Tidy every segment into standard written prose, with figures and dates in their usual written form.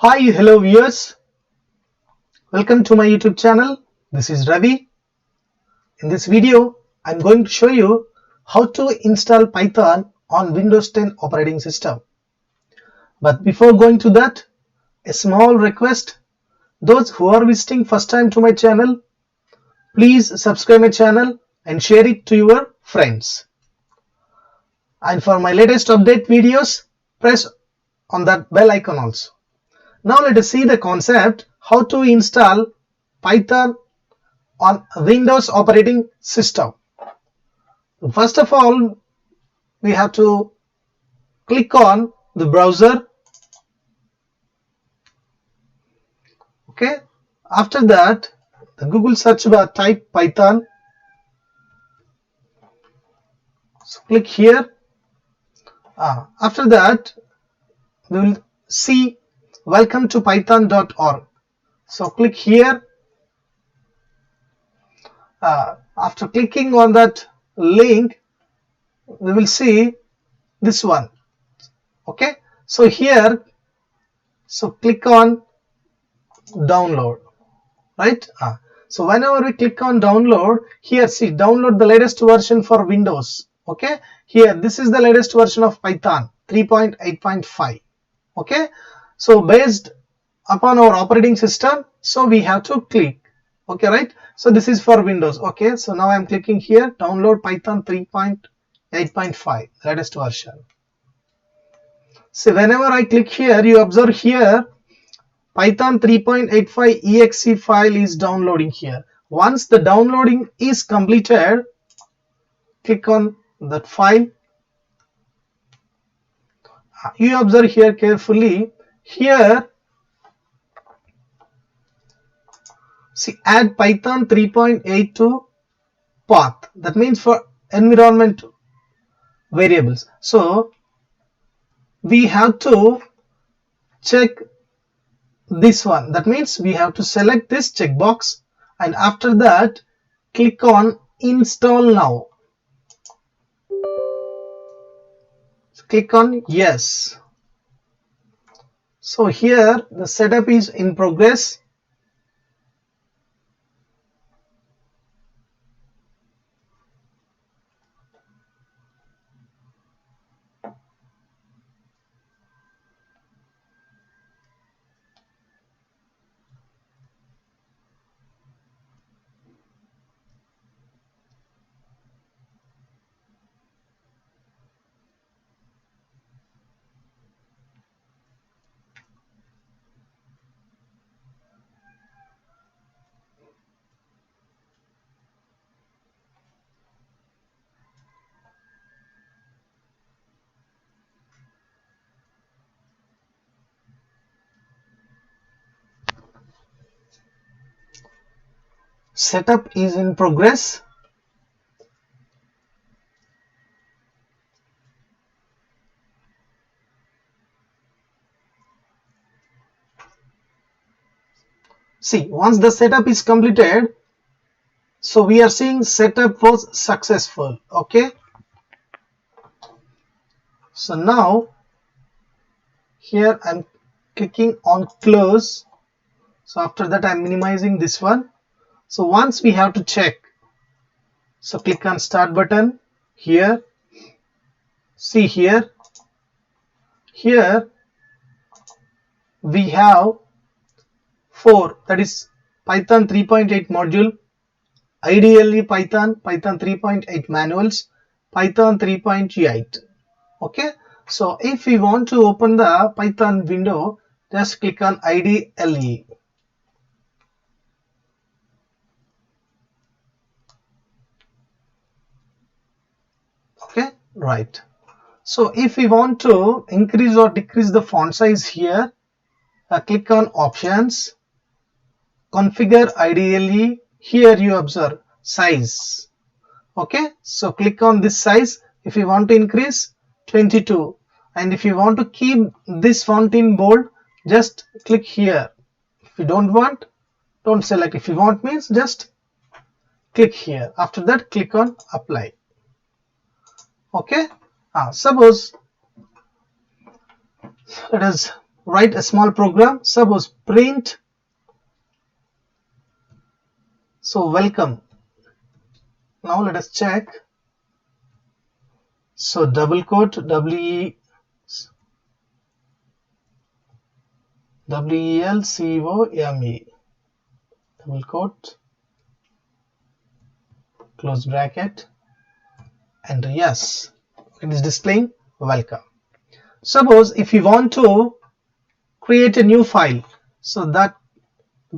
Hi, hello viewers. Welcome to my YouTube channel. This is Ravi. In this video, I'm going to show you how to install Python on Windows 10 operating system. But before going to that, a small request. Those who are visiting first time to my channel, please subscribe my channel and share it to your friends. And for my latest update videos, press on that bell icon also. Now let us see the concept how to install Python on Windows operating system. First of all, we have to click on the browser. Okay. After that, the Google search bar type Python. So click here. After that, we will see welcome to python.org. So click here. After clicking on that link, we will see this one. Okay. So here, click on download. Right. So whenever we click on download, here see download the latest version for Windows. Okay, here this is the latest version of Python 3.8.5. okay, so based upon our operating system, so we have to click. Okay, right, so this is for Windows. Okay, so now I'm clicking here, download Python 3.8.5 latest version. So whenever I click here, you observe here Python 3.85 exe file is downloading here. Once the downloading is completed, click on that file. You observe here carefully. Here, see add Python 3.8 to path. That means for environment variables. So we have to check this one. That means we have to select this checkbox, and after that click on install now. So click on yes. So here the setup is in progress. Setup is in progress. See, once the setup is completed, so we are seeing setup was successful. Okay, so now here I'm clicking on close. So after that I'm minimizing this one. So once we have to check, so click on start button here. See here we have 4, that is Python 3.8 module, ideally Python 3.8 manuals, Python 3.8. okay, so if we want to open the Python window, just click on IDLE. Okay, right. So if we want to increase or decrease the font size here, click on options, configure IDLE. Here you observe size. Okay, so click on this size. If you want to increase, 22, and if you want to keep this font in bold, just click here. If you don't want, don't select. If you want means just click here. After that click on apply. Okay, suppose let us write a small program. Suppose print, so welcome. Now let us check. So double quote welcome, double quote, close bracket, and yes, it is displaying welcome. Suppose if you want to create a new file, so that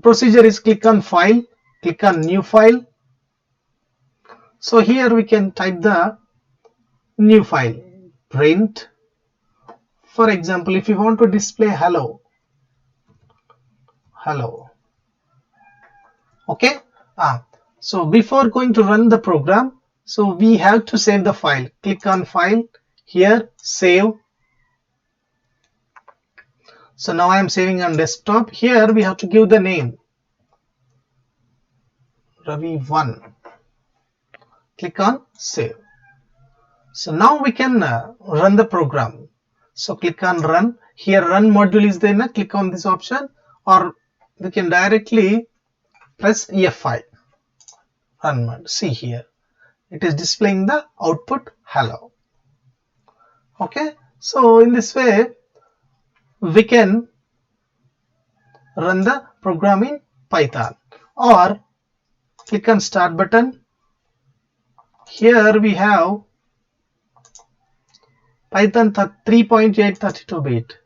procedure is click on file, click on new file. So here we can type the new file, print. For example, if you want to display hello, okay. So before going to run the program, so we have to save the file. Click on file, here save. So now I am saving on desktop. Here we have to give the name Ravi1. Click on save. So now we can run the program. So click on run. Here run module is there. Click on this option, or we can directly press F5. Run mode. See here, it is displaying the output hello. Okay. So in this way we can run the program in Python, or click on start button. Here we have Python 3.8 32-bit.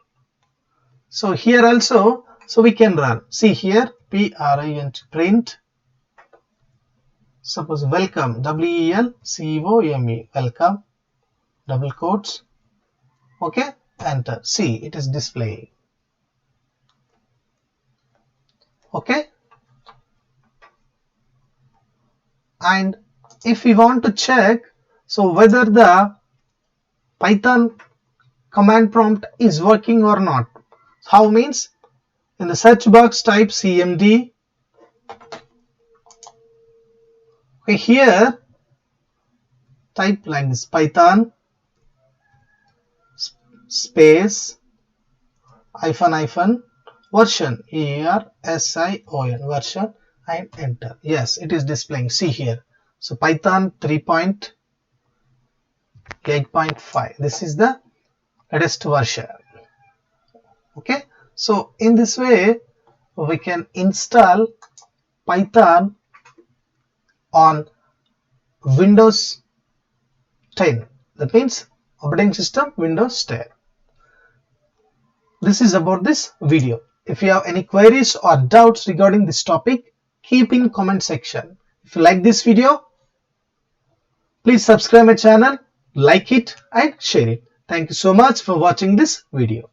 So here also, so we can run. See here, print. Suppose welcome, welcome, welcome, double quotes. Okay, enter. See, it is displaying. Okay. And if we want to check, so whether the Python command prompt is working or not. How means, in the search box type cmd. Okay, here type like this, Python space hyphen version, version, version, and enter. Yes, it is displaying. See here. So Python 3.8.5. This is the latest version. Okay. So in this way we can install Python on Windows 10. That means operating system Windows 10. This is about this video. If you have any queries or doubts regarding this topic, keep in comment section. If you like this video, please subscribe my channel, like it and share it. Thank you so much for watching this video.